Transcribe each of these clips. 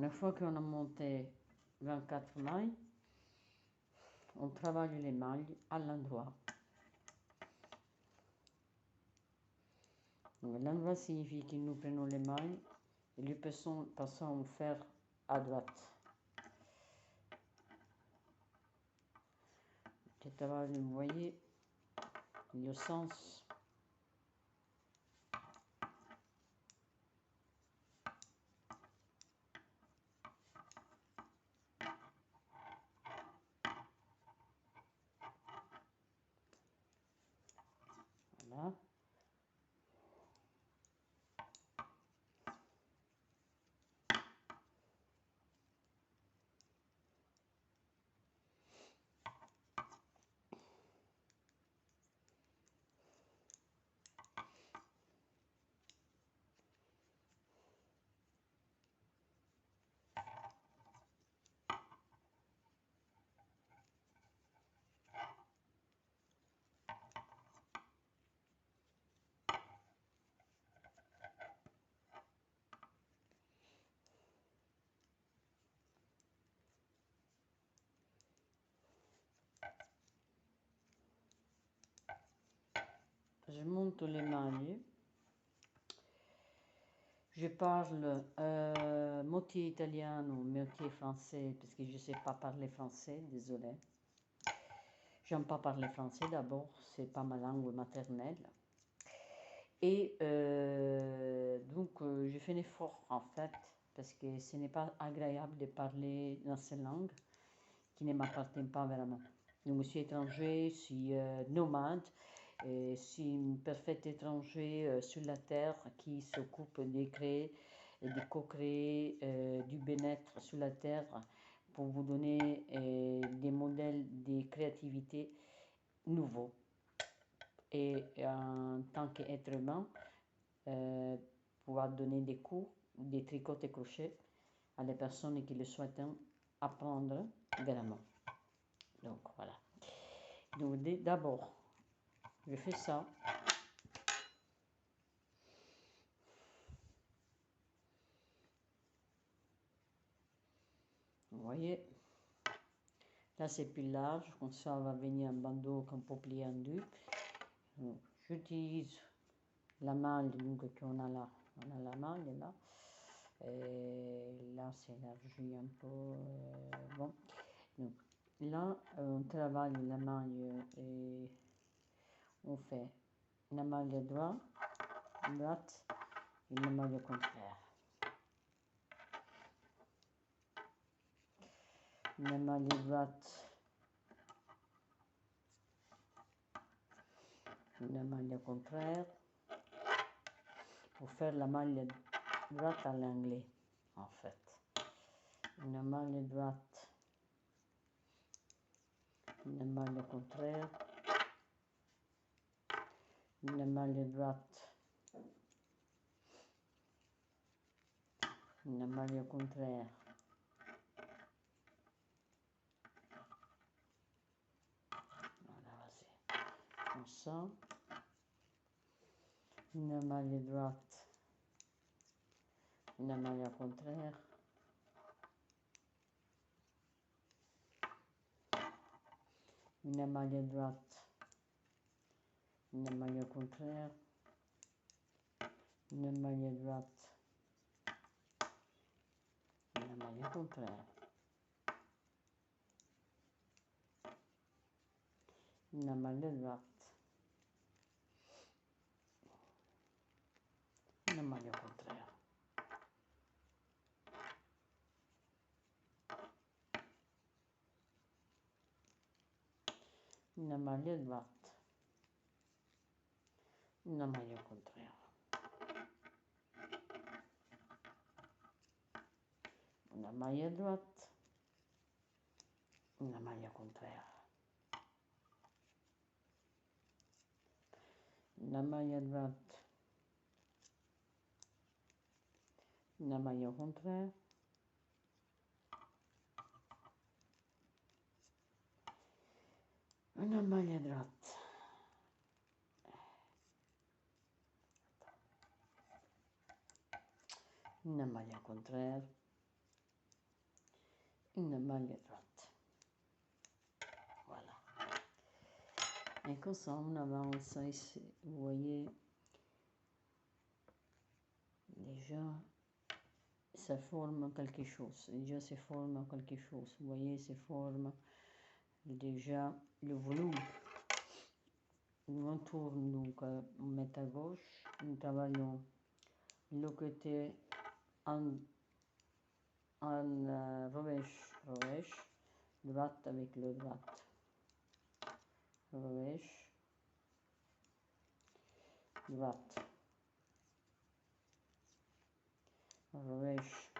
Une fois qu'on a monté 24 mailles, on travaille les mailles à l'endroit. L'endroit signifie que nous prenons les mailles et les passons faire à droite. Le travail, vous voyez, le sens. Voilà. Je monte les mailles. Je parle moitié italien ou moitié français parce que je ne sais pas parler français, désolé. J'aime pas parler français d'abord, c'est pas ma langue maternelle. Et donc je fais un effort en fait parce que ce n'est pas agréable de parler dans cette langue qui ne m'appartient pas vraiment. Donc je suis étranger, je suis nomade, et je suis une parfaite étranger sur la terre qui s'occupe de créer et de co-créer du bien-être sur la terre pour vous donner des modèles de créativité nouveaux. Et en tant qu'être humain, pouvoir donner des cours, des tricots et crochets à les personnes qui le souhaitent apprendre vraiment. Donc voilà. Donc d'abord, je fais ça. Vous voyez, là c'est plus large, comme ça on va venir un bandeau qu'on peut plier en deux. J'utilise la malle donc qu'on a là, on a la malle là. Et là c'est élargi un peu. Bon, donc là on travaille la maille et on fait la maille droite et la maille contraire. La maille droite, la maille contraire, pour faire la maille droite à l'anglais en fait. Une maille droite, une maille contraire, une maille droite, une maille contraire, voilà, vas-y, comme ça, une maille droite, une maille contraire, une maille droite, une maille contraire, une maille droite, une maille contraire, une maille droite, une maille contraire. Une maille droite, une maille contraire, una maille droite, una maille contraire, una maille droite, una maille contraire, una maille droite, una maille contraire, une malle droite. Voilà. Et comme ça, on avance ici. Vous voyez, déjà, ça forme quelque chose. Déjà, ça forme quelque chose. Vous voyez, ça forme déjà le volume. On tourne donc, on met à gauche. Nous travaillons le côté en revêche, droite avec le droite. Revêche, droite. Revêche,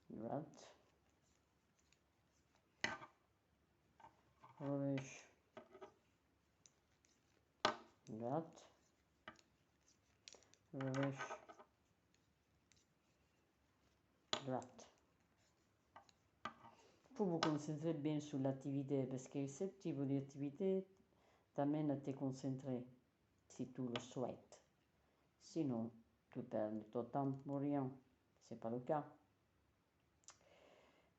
droite. Revêche, droite. Revêche, droite. Il faut vous concentrer bien sur l'activité parce que ce type d'activité t'amène à te concentrer si tu le souhaites. Sinon, tu perds ton temps pour rien. Ce n'est pas le cas.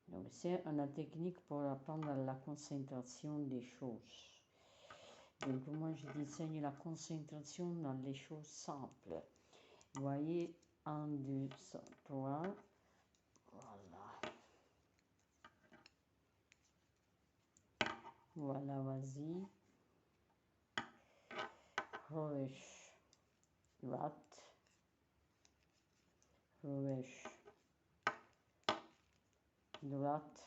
Donc, c'est une technique pour apprendre la concentration des choses. Donc, moi, je dessine la concentration dans les choses simples. Vous voyez, 1, 2, 3. Voilà. Voilà, vas-y. Revêche, droite. Revêche, droite.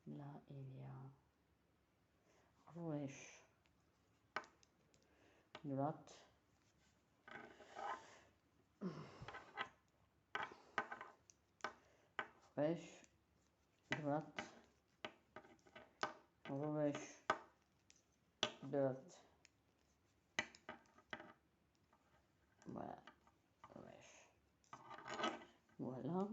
Là, il y a revêche, droite. Revêche, droite. Revêche, droite. Voilà, revêche. Voilà.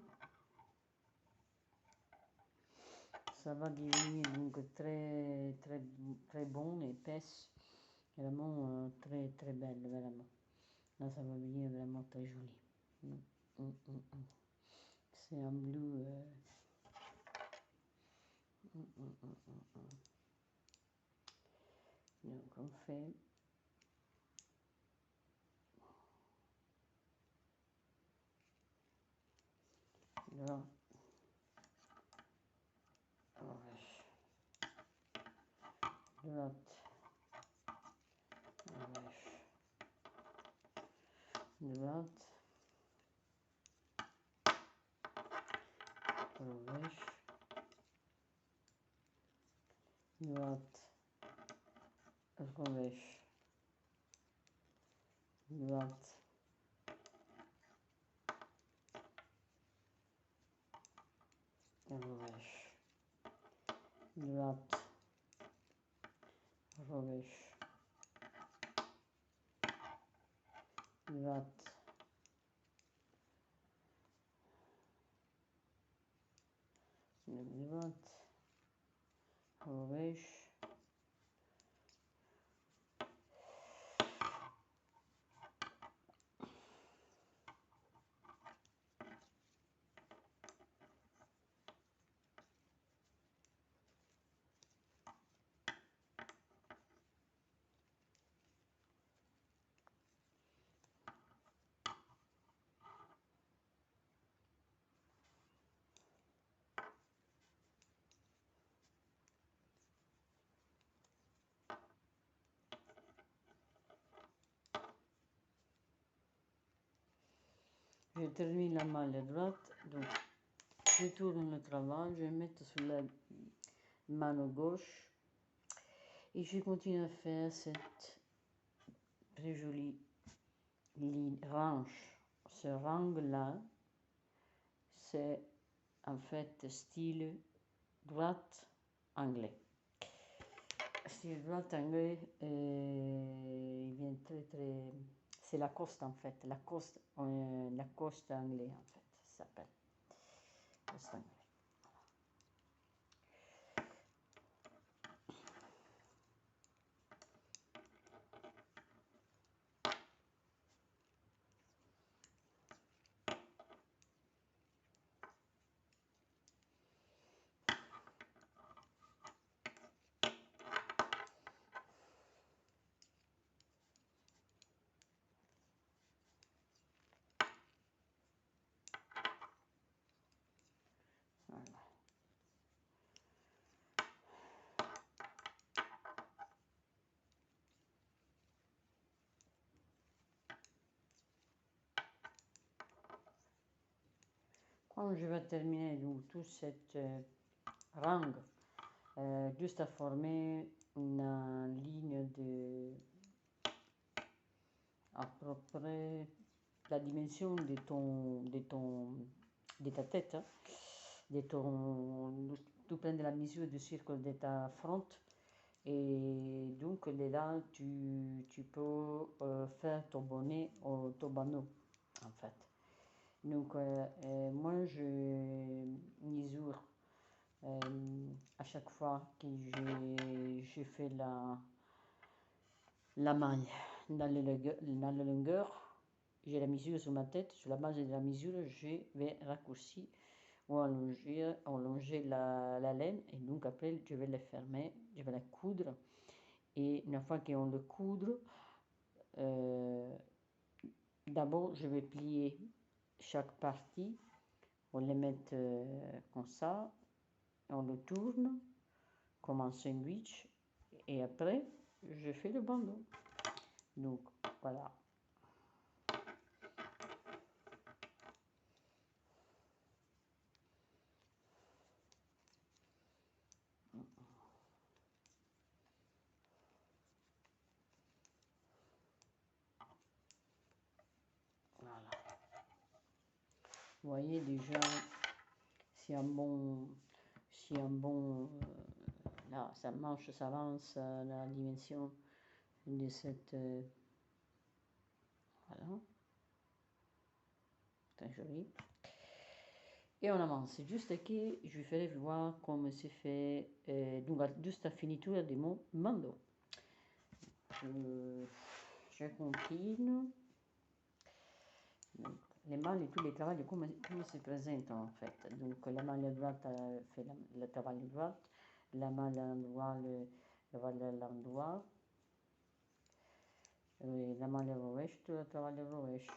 Ça va devenir donc très bon, épaisse, vraiment très belle, vraiment. Là, ça va devenir vraiment très joli. C'est un bleu. Donc on fait là. Revêche, droite. Revêche, droite. Revêche, droite. Revêche, droite. Revêche, droite. Revêche, droite. Droite. Revêche. Je termine la malle droite, donc je tourne le travail, je vais mettre sur la main gauche et je continue à faire cette très jolie ligne, range. Ce rangle-là, c'est en fait style droite anglais. Style droite anglais, il vient très... C'est Lacoste en fait, Lacoste anglais en fait, ça s'appelle. Lacoste anglais. Quand je vais terminer donc, toute cette rang, juste à former une ligne à peu près la dimension de ta tête, hein, tu prends la mesure du cercle de ta front et donc là tu peux faire ton bonnet ou ton banneau en fait. Donc moi je mesure à chaque fois que j'ai fait la maille dans la longueur, j'ai la mesure sur ma tête, sur la base de la mesure, je vais raccourcir ou allonger la laine et donc après je vais la fermer, je vais la coudre et une fois qu'on le coudre, d'abord je vais plier chaque partie, on les met comme ça, on le tourne comme un sandwich et après je fais le bandeau. Donc voilà. Voilà. Vous voyez déjà, c'est un bon, là, ça marche, ça avance la dimension de cette, voilà, très joli. Et on avance, juste que je vais faire voir comment c'est fait, donc juste la finiture de mon bandeau. Je continue. Donc, les malles, tous les travails, comment se présentent en fait. Donc la malle à droite fait le travail à droite, la malle à l'endroit, le travail à l'endroit, la malle à rovescio, le travail à rovescio.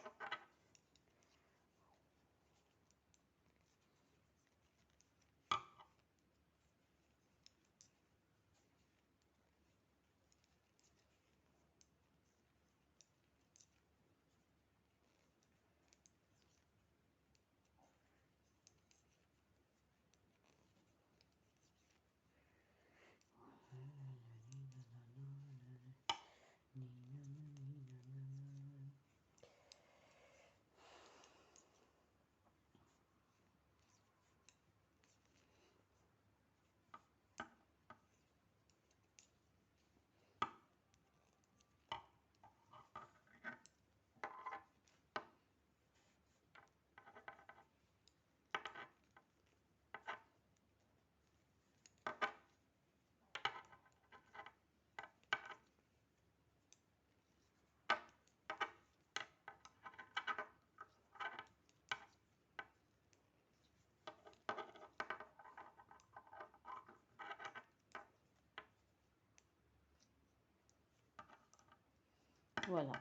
Voilà.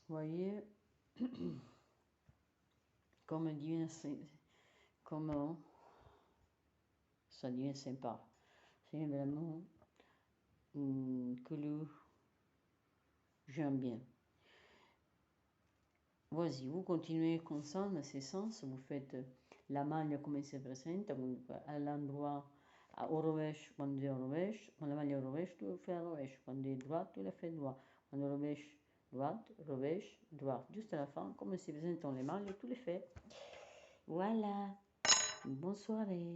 Vous voyez comment ça devient sympa. C'est vraiment une couleur j'aime bien. Vas-y, vous continuez comme ça, dans ce sens, vous faites la maglia come si presenta, all'endroit au rovescio, quando è au rovescio, quando la maglia è au rovescio, tu fai al rovescio, quando è droit, tu la fais droit, quando è rovescio, droite, rovescio, droite, juste à la fin, comme si présentent les maglie, tu les fais. Voilà, bonne soirée.